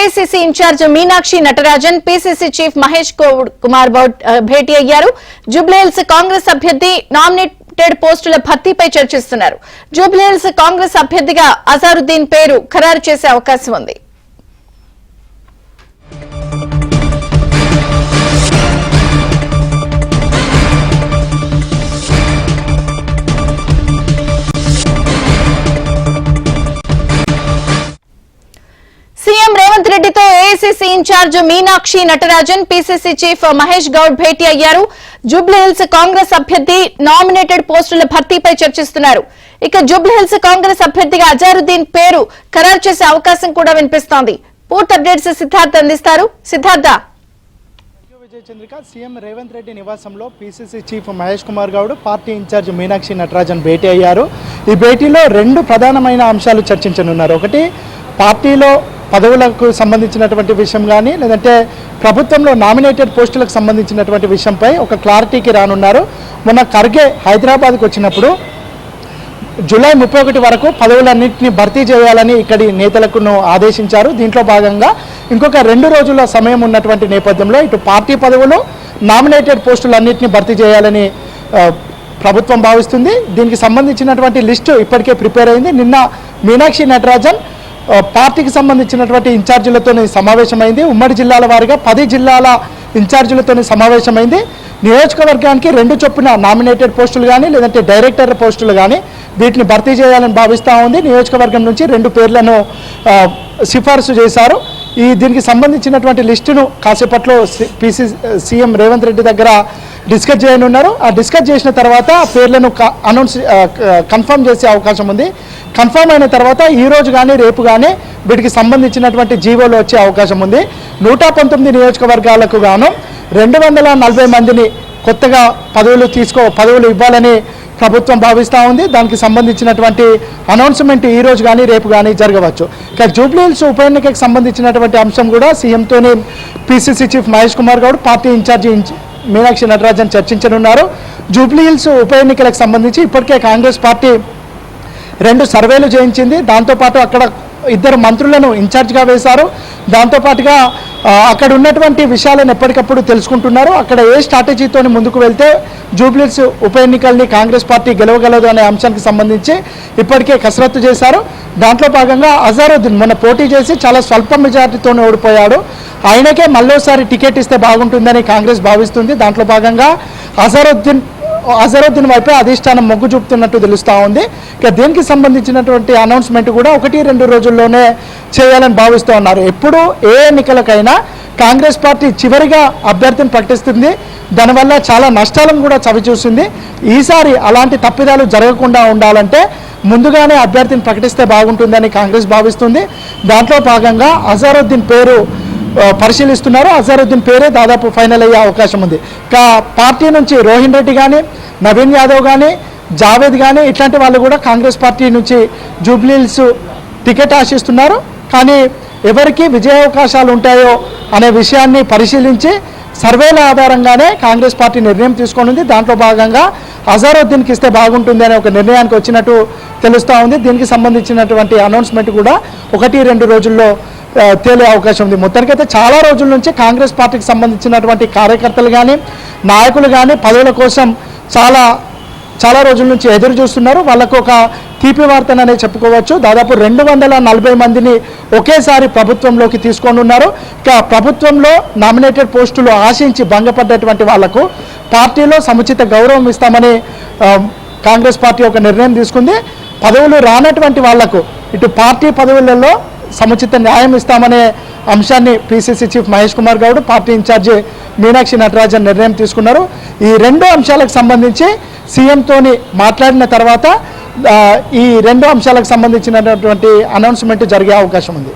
AICC in-charge Meenakshi Natarajan PCC chief Mahesh Kumar Goud భేటీ అయ్యారు. జూబ్లీహిల్స్ కాంగ్రెస్ అభ్యర్థి నామినేటెడ్ పోస్టుల భర్తీపై చర్చిస్తున్నారు. జూబ్లీహిల్స్ కాంగ్రెస్ అభ్యర్థిగా అజారుద్దీన్ పేరు ఖరారు చేసే అవకాశం ఉంది. సీఎం రేవంత్ రెడ్డితో AICC in-charge Meenakshi Natarajan PCC chief Mahesh Goud భేటీ అయ్యారు. జూబ్లీహిల్స్ కాంగ్రెస్ అభ్యర్థి నామినేటెడ్ పోస్టుల భర్తీపై చర్చిస్తున్నారు. ఇక జూబ్లీహిల్స్ కాంగ్రెస్ అభ్యర్థిగా అజారుద్దీన్ పేరు ఖరారు చేసే అవకాశం కూడా వినిపిస్తోంది. పూర్తి అప్డేట్స్ సిద్ధార్థ్ అందిస్తారు. సిద్ధార్థ. చంద్రిక, సీఎం రేవంత్ రెడ్డి నివాసంలో PCC chief Mahesh Kumar Goud, party in-charge Meenakshi Natarajan భేటీ అయ్యారు. ఈ భేటీలో రెండు ప్రధానమైన అంశాలు చర్చించనున్నారు. ఒకటి, పార్టీలో పదవులకు సంబంధించినటువంటి విషయం కానీ, లేదంటే ప్రభుత్వంలో నామినేటెడ్ పోస్టులకు సంబంధించినటువంటి విషయంపై ఒక క్లారిటీకి రానున్నారు. మొన్న ఖర్గే హైదరాబాద్కు వచ్చినప్పుడు జూలై 31 వరకు పదవులన్నింటినీ భర్తీ చేయాలని ఇక్కడి నేతలకు ఆదేశించారు. దీంట్లో భాగంగా ఇంకొక 2 రోజుల సమయం ఉన్నటువంటి నేపథ్యంలో ఇటు పార్టీ పదవులు, నామినేటెడ్ పోస్టులన్నింటినీ భర్తీ చేయాలని ప్రభుత్వం భావిస్తుంది. దీనికి సంబంధించినటువంటి లిస్టు ఇప్పటికే ప్రిపేర్ అయింది. నిన్న మీనాక్షి నటరాజన్ పార్టీకి సంబంధించినటువంటి ఇన్ఛార్జీలతో సమావేశమైంది. ఉమ్మడి జిల్లాల వారీగా 10 జిల్లాల ఇన్ఛార్జీలతో సమావేశమైంది. నియోజకవర్గానికి 2 చొప్పున నామినేటెడ్ పోస్టులు కానీ, లేదంటే డైరెక్టర్ పోస్టులు కానీ వీటిని భర్తీ చేయాలని భావిస్తూ ఉంది. నియోజకవర్గం నుంచి 2 పేర్లను సిఫార్సు చేశారు. దీనికి సంబంధించినటువంటి లిస్టును కాసేపట్లో సీఎం రేవంత్ రెడ్డి దగ్గర డిస్కస్ చేయనున్నారు. ఆ డిస్కస్ చేసిన తర్వాత పేర్లను కన్ఫర్మ్ చేసే అవకాశం ఉంది. కన్ఫర్మ్ అయిన తర్వాత ఈ రోజు కానీ రేపు కానీ వీటికి సంబంధించినటువంటి జీవోలు వచ్చే అవకాశం ఉంది. 119 నియోజకవర్గాలకు గాను 240 మందిని కొత్తగా పదవులు ఇవ్వాలని ప్రభుత్వం భావిస్తూ ఉంది. దానికి సంబంధించినటువంటి అనౌన్స్మెంట్ ఈ రోజు కానీ రేపు కానీ జరగవచ్చు. ఇక జూబ్లీహిల్స్ ఉప ఎన్నికకు సంబంధించినటువంటి అంశం కూడా సీఎంతోనే PCC chief Mahesh Kumar Goud, party incharge Meenakshi Natarajan చర్చించనున్నారు. జూబ్లీహిల్స్ ఉప ఎన్నికలకు సంబంధించి ఇప్పటికే కాంగ్రెస్ పార్టీ 2 సర్వేలు చేయించింది. దాంతోపాటు అక్కడ 2 మంత్రులను ఇన్ఛార్జ్గా వేశారు. దాంతోపాటుగా అక్కడ ఉన్నటువంటి విషయాలను ఎప్పటికప్పుడు తెలుసుకుంటున్నారు. అక్కడ ఏ స్ట్రాటజీతో ముందుకు వెళ్తే జూబ్లీహిల్స్ ఉప ఎన్నికల్ని కాంగ్రెస్ పార్టీ గెలవగలదు అనే అంశానికి సంబంధించి ఇప్పటికే కసరత్తు చేశారు. దాంట్లో భాగంగా అజారుద్దీన్ మొన్న పోటీ చేసి చాలా స్వల్ప మెజార్టీతో ఓడిపోయాడు. ఆయనకే మళ్ళోసారి టికెట్ ఇస్తే బాగుంటుందని కాంగ్రెస్ భావిస్తుంది. దాంట్లో భాగంగా అజారుద్దీన్ వైపే అధిష్టానం మొగ్గు చూపుతున్నట్టు తెలుస్తూ ఉంది. ఇక దీనికి సంబంధించినటువంటి అనౌన్స్మెంట్ కూడా 1-2 రోజుల్లోనే చేయాలని భావిస్తూ ఉన్నారు. ఎప్పుడు ఏ ఎన్నికలకైనా కాంగ్రెస్ పార్టీ చివరిగా అభ్యర్థిని ప్రకటిస్తుంది. దానివల్ల చాలా నష్టాలను కూడా చవిచూసింది. ఈసారి అలాంటి తప్పిదాలు జరగకుండా ఉండాలంటే ముందుగానే అభ్యర్థిని ప్రకటిస్తే బాగుంటుందని కాంగ్రెస్ భావిస్తుంది. దాంట్లో భాగంగా అజారుద్దీన్ పేరు పరిశీలిస్తున్నారు. అజారుద్దీన్ పేరే దాదాపు ఫైనల్ అయ్యే అవకాశం ఉంది. పార్టీ నుంచి రోహిన్ రెడ్డి కానీ, నవీన్ యాదవ్ కానీ, జావేద్ కానీ ఇట్లాంటి వాళ్ళు కూడా కాంగ్రెస్ పార్టీ నుంచి జూబ్లీహిల్స్ టికెట్ ఆశిస్తున్నారు. కానీ ఎవరికి విజయావకాశాలు ఉంటాయో అనే విషయాన్ని పరిశీలించి సర్వేల ఆధారంగానే కాంగ్రెస్ పార్టీ నిర్ణయం తీసుకొనింది. దాంట్లో భాగంగా అజారుద్దీన్కి ఇస్తే బాగుంటుంది అనే ఒక నిర్ణయానికి వచ్చినట్టు తెలుస్తూ ఉంది. దీనికి సంబంధించినటువంటి అనౌన్స్మెంట్ కూడా 1-2 రోజుల్లో తేలే అవకాశం ఉంది. మొత్తానికైతే చాలా రోజుల నుంచి కాంగ్రెస్ పార్టీకి సంబంధించినటువంటి కార్యకర్తలు కానీ, నాయకులు కానీ పదవుల కోసం చాలా రోజుల నుంచి ఎదురు చూస్తున్నారు. వాళ్ళకు ఒక తీపి వార్తననే చెప్పుకోవచ్చు. దాదాపు 240 మందిని ఒకేసారి ప్రభుత్వంలోకి తీసుకొని ఉన్నారు. ఇక ప్రభుత్వంలో నామినేటెడ్ పోస్టులు ఆశించి భంగపడ్డటువంటి వాళ్లకు పార్టీలో సముచిత గౌరవం ఇస్తామని కాంగ్రెస్ పార్టీ ఒక నిర్ణయం తీసుకుంది. పదవులు రానటువంటి వాళ్లకు ఇటు పార్టీ పదవులలో సముచిత న్యాయం ఇస్తామనే అంశాన్ని PCC chief Mahesh Kumar Goud, party incharge Meenakshi Natarajan నిర్ణయం తీసుకున్నారు. ఈ 2 అంశాలకు సంబంధించి సీఎంతోని మాట్లాడిన తర్వాత ఈ 2 అంశాలకు సంబంధించినటువంటి అనౌన్స్మెంట్ జరిగే అవకాశం ఉంది.